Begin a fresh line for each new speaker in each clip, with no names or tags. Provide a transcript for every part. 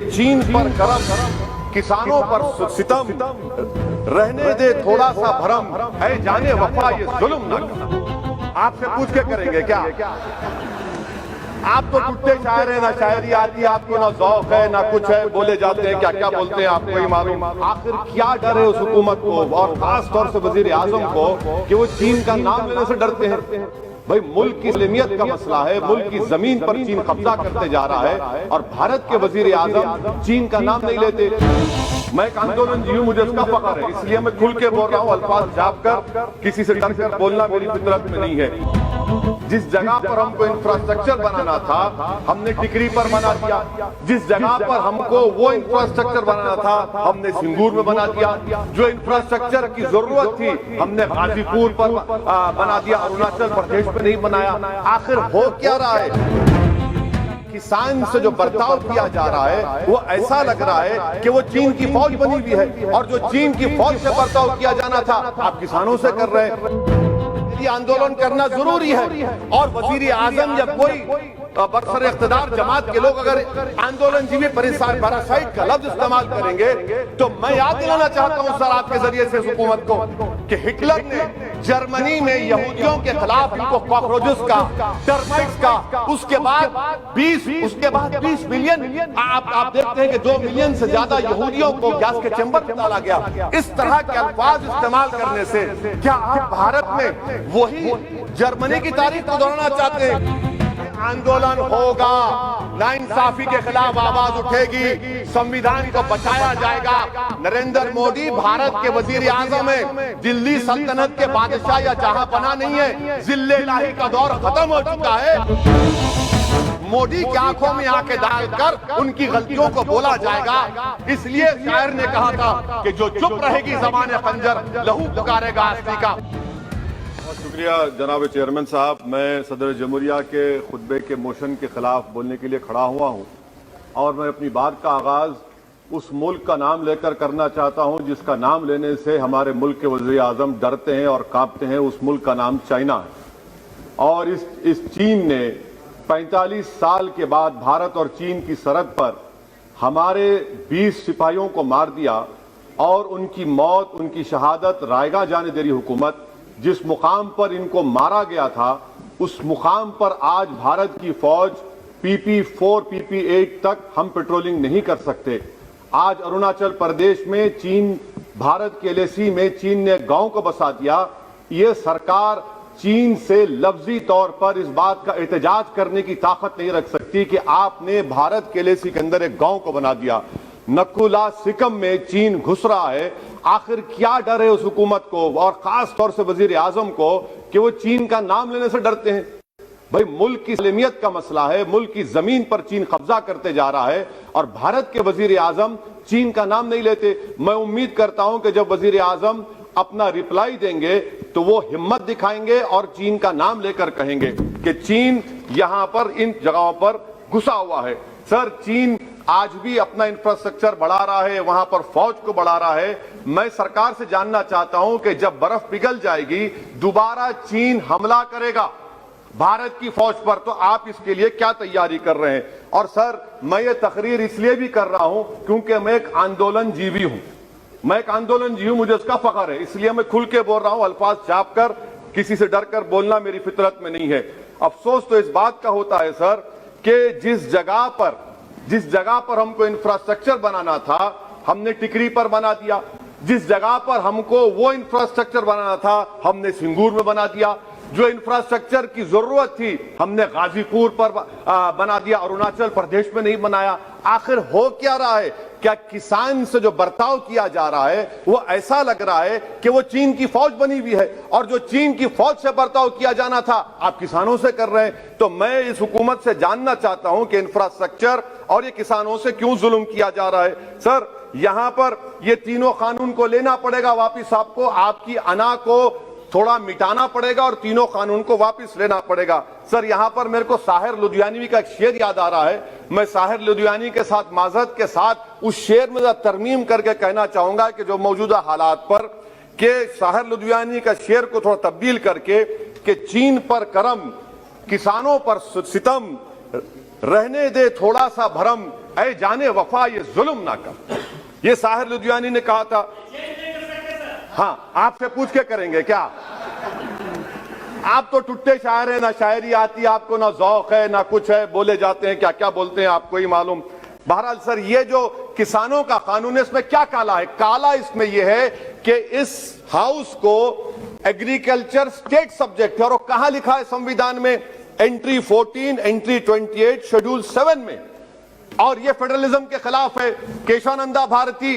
चीन पर करम, किसानों पर सितम, रहने दे थोड़ा सा भरम, है जाने वफा ये जुल्म न करना। आपसे पूछ के करेंगे क्या? आप तो टूटे शायर हैं, ना शायरी आती है आपको, ना ज़ौक़ है, ना कुछ है, बोले जाते हैं क्या क्या बोलते हैं आपको ही मालूम। आखिर क्या डर है उस हुकूमत को और खास तौर से वजीर आजम को कि वो चीन का नाम लेने से डरते हैं? भाई मुल्क की इस्लामियत का मसला है, मुल्क की जमीन पर चीन कब्जा करते जा रहा है और भारत के वजीर आजम चीन का नाम नहीं लेते। मैं एक आंदोलन जी हूँ, मुझे इसका फख्र है, इसलिए मैं खुल के बोल रहा हूँ। अल्फाज झाप कर, किसी से डर कर बोलना मेरी फितरत में नहीं है। जिस जगह पर हमको इंफ्रास्ट्रक्चर बनाना था हमने टिकरी पर बना दिया, जिस जगह पर हमको वो इंफ्रास्ट्रक्चर बनाना था हमने सिंगूर में बना दिया, जो इंफ्रास्ट्रक्चर की जरूरत थी हमने गाजीपुर पर बना दिया, अरुणाचल प्रदेश में नहीं बनाया। आखिर हो क्या रहा है? किसान से जो बर्ताव किया जा रहा है वो ऐसा लग रहा है कि वो चीन की फौज बनी हुई है, और जो चीन की फौज से बर्ताव किया जाना था आप किसानों से कर रहे हैं। ये आंदोलन करना जरूरी है, और वजीर आजम या कोई बरसर इख्तिदार जमात के लोग अगर आंदोलन जीवी पैरासाइट का लफ्ज इस्तेमाल करेंगे तो मैं याद दिलाना चाहता हूं सर आपके जरिए से हुकूमत को कि हिटलर ने जर्मनी में यहूदियों के खिलाफ इनको कॉकरोचेस का, टर्माइट्स का, उसके बाद 20 मिलियन आप देखते हैं कि 2 मिलियन से ज्यादा यहूदियों को गैस के चैम्बर में डाला गया। इस तरह के अल्फाज इस्तेमाल करने से क्या आप भारत में वही जर्मनी की तारीख को दोहराना चाहते हैं? आंदोलन होगा, नाइंसाफी के खिलाफ आवाज उठेगी, संविधान को बचाया जाएगा। नरेंद्र मोदी भारत के वजीर आजम है, दिल्ली सल्तनत के बादशाह या जहांपना नहीं है, जिल्ले इलाही का दौर खत्म हो चुका है। मोदी की आंखों में आंखें डालकर उनकी गलतियों को बोला जाएगा। इसलिए शायर ने कहा था कि जो चुप रहेगी ज़बान खंजर, लहू पुकारेगा असली का। बहुत शुक्रिया जनाब चेयरमैन साहब। मैं सदर जमहूरिया के खुतबे के मोशन के खिलाफ बोलने के लिए खड़ा हुआ हूँ, और मैं अपनी बात का आगाज उस मुल्क का नाम लेकर करना चाहता हूँ जिसका नाम लेने से हमारे मुल्क के वज़ीर आज़म डरते हैं और कांपते हैं। उस मुल्क का नाम चाइना है, और इस चीन ने 45 साल के बाद भारत और चीन की सरहद पर हमारे 20 सिपाहियों को मार दिया, और उनकी मौत, उनकी शहादत रायगा जाने दे रही हुकूमत। जिस मुकाम पर इनको मारा गया था उस मुकाम पर आज भारत की फौज PP4 PP8 तक हम पेट्रोलिंग नहीं कर सकते। आज अरुणाचल प्रदेश में चीन, भारत के LAC में चीन ने गांव को बसा दिया। ये सरकार चीन से लफ्जी तौर पर इस बात का एहतजाज करने की ताकत नहीं रख सकती कि आपने भारत के LAC के अंदर एक गांव को बना दिया। नकुला सिकम में चीन घुस रहा है। आखिर क्या डर है उस हुकूमत को और खास तौर से वजीर आजम को कि वो चीन का नाम लेने से डरते हैं? भाई मुल्क की इस्लामियत का मसला है, मुल्क की जमीन पर चीन कब्जा करते जा रहा है, और भारत के वजीर आजम चीन का नाम नहीं लेते। मैं उम्मीद करता हूं कि जब वजीर आजम अपना रिप्लाई देंगे तो वो हिम्मत दिखाएंगे और चीन का नाम लेकर कहेंगे कि चीन यहां पर इन जगहों पर घुसा हुआ है। सर, चीन आज भी अपना इंफ्रास्ट्रक्चर बढ़ा रहा है, वहां पर फौज को बढ़ा रहा है। मैं सरकार से जानना चाहता हूं कि जब बर्फ पिघल जाएगी दोबारा चीन हमला करेगा भारत की फौज पर, तो आप इसके लिए क्या तैयारी कर रहे हैं? और सर, मैं ये तकरीर इसलिए भी कर रहा हूं क्योंकि मैं एक आंदोलन जीवी हूं, मुझे इसका फख्र है, इसलिए मैं खुल के बोल रहा हूं। अल्फाज छाप कर, किसी से डर कर बोलना मेरी फितरत में नहीं है। अफसोस तो इस बात का होता है सर कि जिस जगह पर हमको इंफ्रास्ट्रक्चर बनाना था हमने टिकरी पर बना दिया, जिस जगह पर हमको वो इंफ्रास्ट्रक्चर बनाना था हमने सिंगूर में बना दिया, जो इंफ्रास्ट्रक्चर की जरूरत थी हमने गाजीपुर पर बना दिया, अरुणाचल प्रदेश में नहीं बनाया। आखिर हो क्या रहा है? क्या किसान से जो बर्ताव किया जा रहा है वो ऐसा लग रहा है कि वो चीन की फौज बनी हुई है, और जो चीन की फौज से बर्ताव किया जाना था आप किसानों से कर रहे हैं? तो मैं इस हुकूमत से जानना चाहता हूं कि इंफ्रास्ट्रक्चर और ये किसानों से क्यों जुल्म किया जा रहा है? सर, यहां पर ये तीनों कानून को लेना पड़ेगा वापिस आपको, आपकी अना को थोड़ा मिटाना पड़ेगा और तीनों कानून को वापस लेना पड़ेगा। सर, यहां पर मेरे को साहिर लुधियानवी का एक शेर याद आ रहा है। मैं साहिर लुधियानवी के साथ माजरत के साथ उस शेर में तरमीम करके कहना चाहूंगा कि जो मौजूदा हालात पर के साहिर लुधियानवी का शेर को थोड़ा तब्दील करके कि चीन पर करम, किसानों पर सितम, रहने दे थोड़ा सा भरम, ऐ जाने वफा ये जुल्म ना कर, ये साहिर लुधियानी ने कहा था। हाँ, आपसे पूछ के करेंगे क्या? आप तो टुट्टे शायर हैं, ना शायरी आती आपको, ना ज़ौक़ है, ना कुछ है, बोले जाते हैं क्या क्या बोलते हैं आपको ही मालूम। बहरहाल सर, ये जो किसानों का कानून है इसमें क्या काला है? काला इसमें यह है कि इस हाउस को एग्रीकल्चर स्टेट सब्जेक्ट है, और कहां लिखा है संविधान में? एंट्री 14, एंट्री 28, शेड्यूल 7 में। और ये फेडरलिज्म के खिलाफ है। केशवानंदा भारती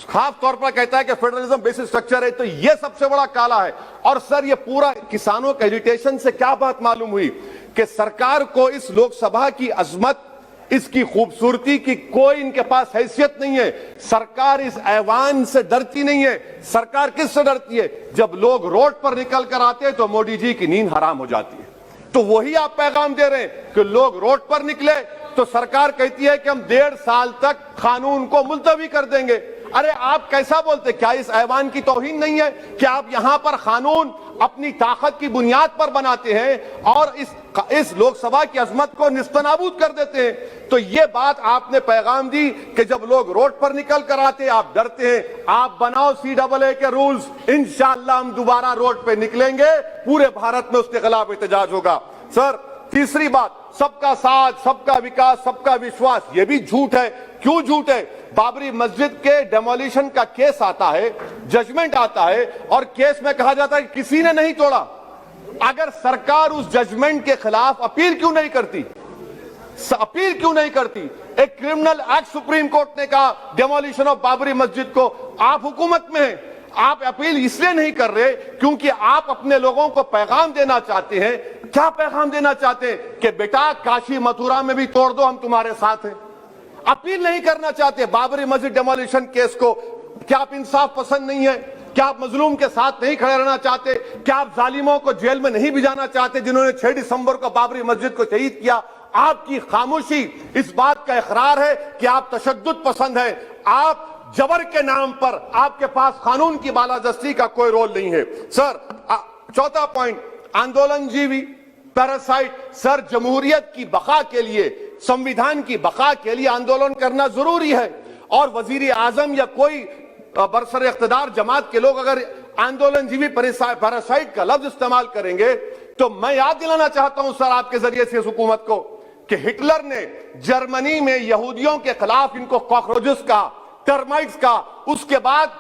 खास तौर पर कहता है कि फेडरलिज्म बेसिक स्ट्रक्चर है, तो ये सबसे बड़ा काला है। और सर, ये पूरा किसानों के एजिटेशन से क्या बात मालूम हुई कि सरकार को इस लोकसभा की अजमत, इसकी खूबसूरती की कोई इनके पास हैसियत नहीं है। सरकार इस ऐवान से डरती नहीं है। सरकार किससे डरती है? जब लोग रोड पर निकल कर आते हैं तो मोदी जी की नींद हराम हो जाती है। तो वही आप पैगाम दे रहे हैं कि लोग रोड पर निकले तो सरकार कहती है कि हम 1.5 साल तक कानून को मुलतवी कर देंगे। अरे आप कैसा बोलते? क्या इस ऐवान की तौहीन नहीं है कि आप यहां पर कानून अपनी ताकत की बुनियाद पर बनाते हैं और इस लोकसभा की अजमत को निस्तनाबूद कर देते हैं? तो ये बात आपने पैगाम दी कि जब लोग रोड पर निकल कर आते आप डरते हैं। आप बनाओ CAA के रूल्स, इंशाअल्लाह हम दोबारा रोड पे निकलेंगे, पूरे भारत में उसके खिलाफ एहतजाज होगा। सर, तीसरी बात, सबका साथ, सबका विकास, सबका विश्वास, ये भी झूठ है। क्यों झूठ है? बाबरी मस्जिद के डेमोलिशन का केस आता है, जजमेंट आता है, और केस में कहा जाता है कि किसी ने नहीं तोड़ा। अगर सरकार उस जजमेंट के खिलाफ अपील क्यों नहीं करती? अपील क्यों नहीं करती? एक क्रिमिनल एक्ट सुप्रीम कोर्ट ने कहा डेमोलिशन ऑफ बाबरी मस्जिद को। आप हुकूमत में हैं, आप अपील इसलिए नहीं कर रहे क्योंकि आप अपने लोगों को पैगाम देना चाहते हैं। क्या पैगाम देना चाहते हैं? कि बेटा काशी मथुरा में भी तोड़ दो, हम तुम्हारे साथ हैं। अपील नहीं करना चाहते बाबरी मस्जिद डेमोलिशन केस को। क्या आप इंसाफ पसंद नहीं है? क्या आप मजलूम के साथ नहीं खड़े रहना चाहते? क्या आप जालिमों को जेल में नहीं भिजाना चाहते जिन्होंने 6 दिसंबर को बाबरी मस्जिद को शहीद किया? आपकी खामोशी इस बात का इकरार है कि आप तशद्दुद पसंद है। आप जबर के नाम पर, आपके पास कानून की बालादस्ती का कोई रोल नहीं है। सर, चौथा पॉइंट, आंदोलनजीवी, पैरासाइट। सर, जमहूरियत की बका के लिए, संविधान की बका के लिए आंदोलन करना जरूरी है। और वजीर आजम या कोई बरसर इख्तिदार जमात के लोग अगर आंदोलनजीवी पैरासाइट का लफ्ज इस्तेमाल करेंगे तो मैं याद दिलाना चाहता हूं सर आपके जरिए से इस हुकूमत को कि हिटलर ने जर्मनी में यहूदियों के खिलाफ इनको कॉकरोचेस का, टर्माइट्स का, उसके बाद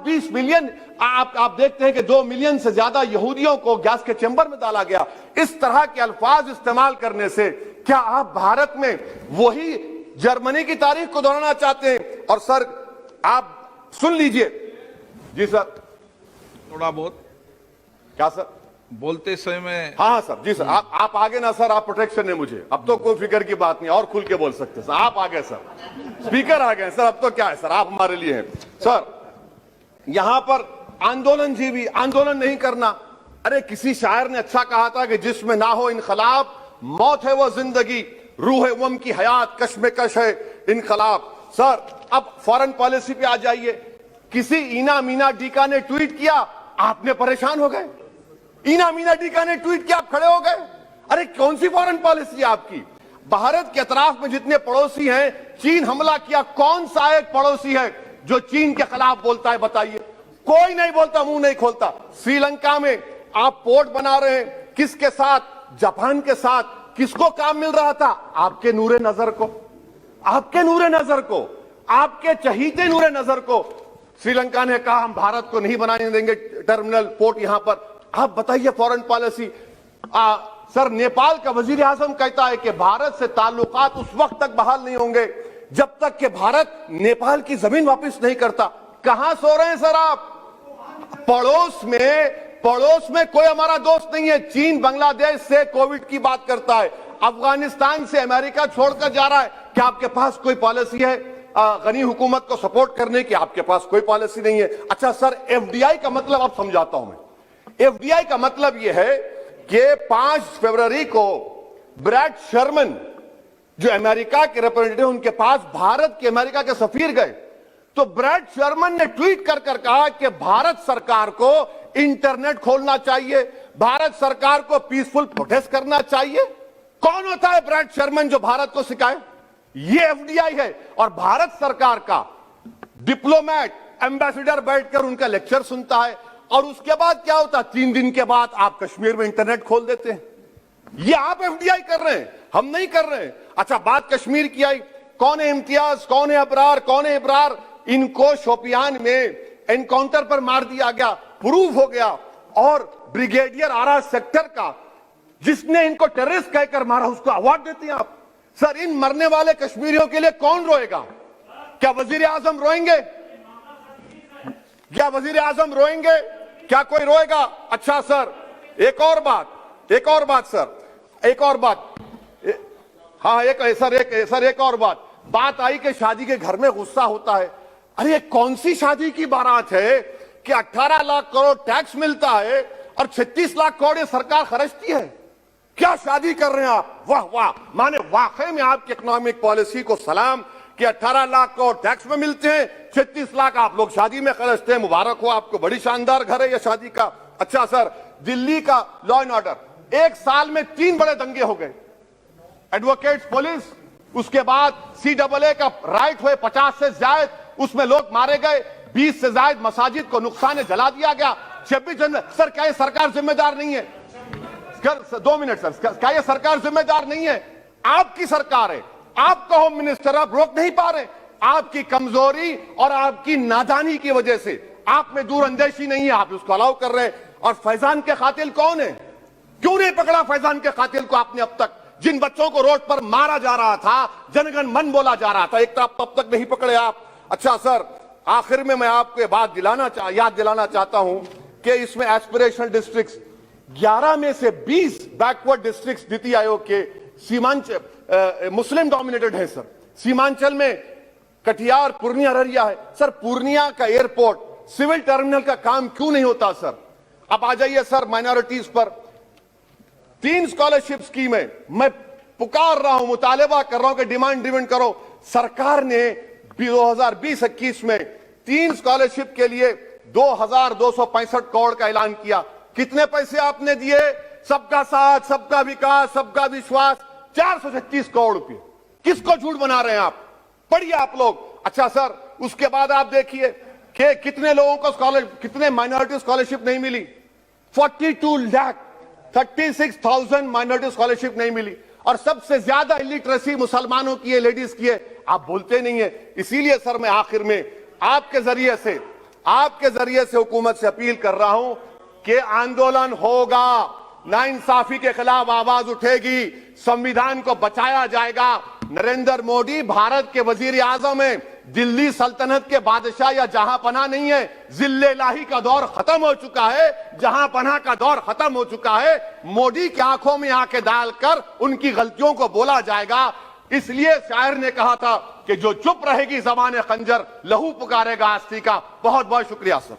20 मिलियन, आप देखते हैं कि 2 मिलियन से ज्यादा यहूदियों को गैस के चेंबर में डाला गया। इस तरह के अल्फाज इस्तेमाल करने से क्या आप भारत में वही जर्मनी की तारीख को दोहराना चाहते हैं? और सर, आप सुन लीजिए। जी सर,
थोड़ा बहुत
क्या सर
बोलते समय में।
हाँ सर, जी सर, आप आगे ना सर, आप प्रोटेक्शन है मुझे। अब तो कोई फिक्र की बात नहीं, और खुल के बोल सकते सर। आप आ गए सर, स्पीकर आ गए सर, अब तो क्या है सर, आप हमारे लिए हैं। सर, यहां पर आंदोलनजीवी, आंदोलन नहीं करना। अरे किसी शायर ने अच्छा कहा था कि जिसमें ना हो इनकलाब, मौत है वो जिंदगी, रूह वम की हयात, कश्मकश है इनकलाब। सर, अब फॉरेन पॉलिसी पे आ जाइए। किसी ईना मीना डीका ने ट्वीट किया, आपने परेशान हो गए। ईना मीना डीका ने ट्वीट किया, आप खड़े हो गए। अरे कौन सी फॉरेन पॉलिसी है आपकी? भारत के अतराफ में जितने पड़ोसी हैं, चीन हमला किया, कौन सा एक पड़ोसी है जो चीन के खिलाफ बोलता है? बताइए। कोई नहीं बोलता, मुंह नहीं खोलता। श्रीलंका में आप पोर्ट बना रहे हैं, किसके साथ? जापान के साथ। किसको काम मिल रहा था? आपके नूरे नजर को, आपके नूरे नजर को, आपके चहीते नूरे नजर को। श्रीलंका ने कहा हम भारत को नहीं बनाने देंगे टर्मिनल पोर्ट यहां पर। आप बताइए फॉरेन पॉलिसी। सर, नेपाल का वजीर आजम कहता है कि भारत से ताल्लुकात उस वक्त तक बहाल नहीं होंगे जब तक कि भारत नेपाल की जमीन वापस नहीं करता। कहां सो रहे हैं सर आप? पड़ोस में कोई हमारा दोस्त नहीं है। चीन बांग्लादेश से कोविड की बात करता है, अफगानिस्तान से अमेरिका छोड़कर जा रहा है। क्या आपके पास कोई पॉलिसी है गनी हुकूमत को सपोर्ट करने की? आपके पास कोई पॉलिसी नहीं है। अच्छा सर, FDI का मतलब अब समझाता हूं मैं। FDI का मतलब यह है कि 5 फरवरी को ब्रैड शर्मन जो अमेरिका के रिप्रेजेंटेटिव, उनके पास भारत के अमेरिका के सफीर गए, तो ब्रैड शर्मन ने ट्वीट कर कहा कि भारत सरकार को इंटरनेट खोलना चाहिए, भारत सरकार को पीसफुल प्रोटेस्ट करना चाहिए। कौन होता है ब्रैड शर्मन जो भारत को सिखाए? ये एफडीआई है। और भारत सरकार का डिप्लोमेट एम्बेसडर बैठकर उनका लेक्चर सुनता है, और उसके बाद क्या होता है, 3 दिन के बाद आप कश्मीर में इंटरनेट खोल देते हैं। ये आप एफडीआई कर रहे हैं, हम नहीं कर रहे हैं। अच्छा, बात कश्मीर की आई, कौन है इम्तियाज, कौन है अबरार, कौन है इब्रार? इनको शोपियान में एनकाउंटर पर मार दिया गया, प्रूव हो गया। और ब्रिगेडियर आरा सेक्टर का जिसने इनको टेररिस्ट कहकर मारा, उसको अवार्ड देते हैं आप। सर, इन मरने वाले कश्मीरियों के लिए कौन रोएगा? क्या वजीर आजम रोएंगे? क्या वजीर आजम रोएंगे? क्या कोई रोएगा? अच्छा सर, एक और बात सर, एक और बात, हाँ एक और बात आई कि शादी के घर में गुस्सा होता है। अरे ये कौन सी शादी की बारात है कि 18 लाख करोड़ टैक्स मिलता है और 36 लाख करोड़ ये सरकार खर्चती है? क्या शादी कर रहे हैं आप? वाह वाह, माने वाकई में आपकी इकोनॉमिक पॉलिसी को सलाम कि 18 लाख करोड़ टैक्स में मिलते हैं, 36 लाख आप लोग शादी में खर्चते हैं। मुबारक हो आपको, बड़ी शानदार घर है ये शादी का। अच्छा सर, दिल्ली का लॉ एंड ऑर्डर, 1 साल में 3 बड़े दंगे हो गए, एडवोकेट्स पुलिस, उसके बाद CAA का राइट हुए 50 से ज्यादा, उसमें लोग मारे गए, 20 से ज्यादा मसाजिद को नुकसान जला दिया गया। 26 जनवरी, सर क्या ये सरकार जिम्मेदार नहीं है? 2 मिनट सर, क्या ये सरकार जिम्मेदार नहीं है? आपकी सरकार है, आपका होम मिनिस्टर, आप रोक नहीं पा रहे। आपकी कमजोरी और आपकी नादानी की वजह से, आप में दूरअंदेशी नहीं है, आप उसको अलाउ कर रहे हैं। और फैजान के कातिल कौन है? क्यों नहीं पकड़ा फैजान के कातिल को आपने अब तक? जिन बच्चों को रोड पर मारा जा रहा था, जनगण मन बोला जा रहा था, एक तरफ तब तक नहीं पकड़े आप। अच्छा सर, आखिर में मैं आपको याद दिलाना चाहता हूं कि इसमें एस्पिरेशनल डिस्ट्रिक्ट्स 11 में से 20 बैकवर्ड डिस्ट्रिक्ट्स नीति आयोग के सीमांचल मुस्लिम डोमिनेटेड है सर। सीमांचल में कटिहार, पूर्णिया, अररिया है सर। पूर्णिया का एयरपोर्ट, सिविल टर्मिनल का काम क्यों नहीं होता सर? अब आ जाइए सर माइनॉरिटीज पर। 3 स्कॉलरशिप स्कीम है, मैं पुकार रहा हूं, मुतालिबा कर रहा हूं कि डिमांड ड्रिवन करो। सरकार ने 2020-21 में 3 स्कॉलरशिप के लिए 2265 करोड़ का ऐलान किया। कितने पैसे आपने दिए? सबका साथ, सबका विकास, सबका विश्वास, 436 करोड़ रुपए। किसको झूठ बना रहे हैं आप? पढ़िए आप लोग। अच्छा सर, उसके बाद आप देखिए कि कितने लोगों को कितने माइनॉरिटी स्कॉलरशिप नहीं मिली। 36,36,000 माइनॉरिटी स्कॉलरशिप नहीं मिली। और सबसे ज्यादा इलिटरेसी मुसलमानों की है, लेडीज की है। आप बोलते नहीं है। इसीलिए सर, मैं आखिर में आपके जरिए से हुकूमत से अपील कर रहा हूं कि आंदोलन होगा, नाइंसाफी के खिलाफ आवाज उठेगी, संविधान को बचाया जाएगा। नरेंद्र मोदी भारत के वजीर आजम है, दिल्ली सल्तनत के बादशाह या जहां पनाह नहीं है। जिल्ले लाही का दौर खत्म हो चुका है, जहां पनाह का दौर खत्म हो चुका है। मोदी की आंखों में आंखें डालकर उनकी गलतियों को बोला जाएगा। इसलिए शायर ने कहा था कि जो चुप रहेगी ज़बान खंजर, लहू पुकारेगा आस्ती का। बहुत बहुत शुक्रिया सर।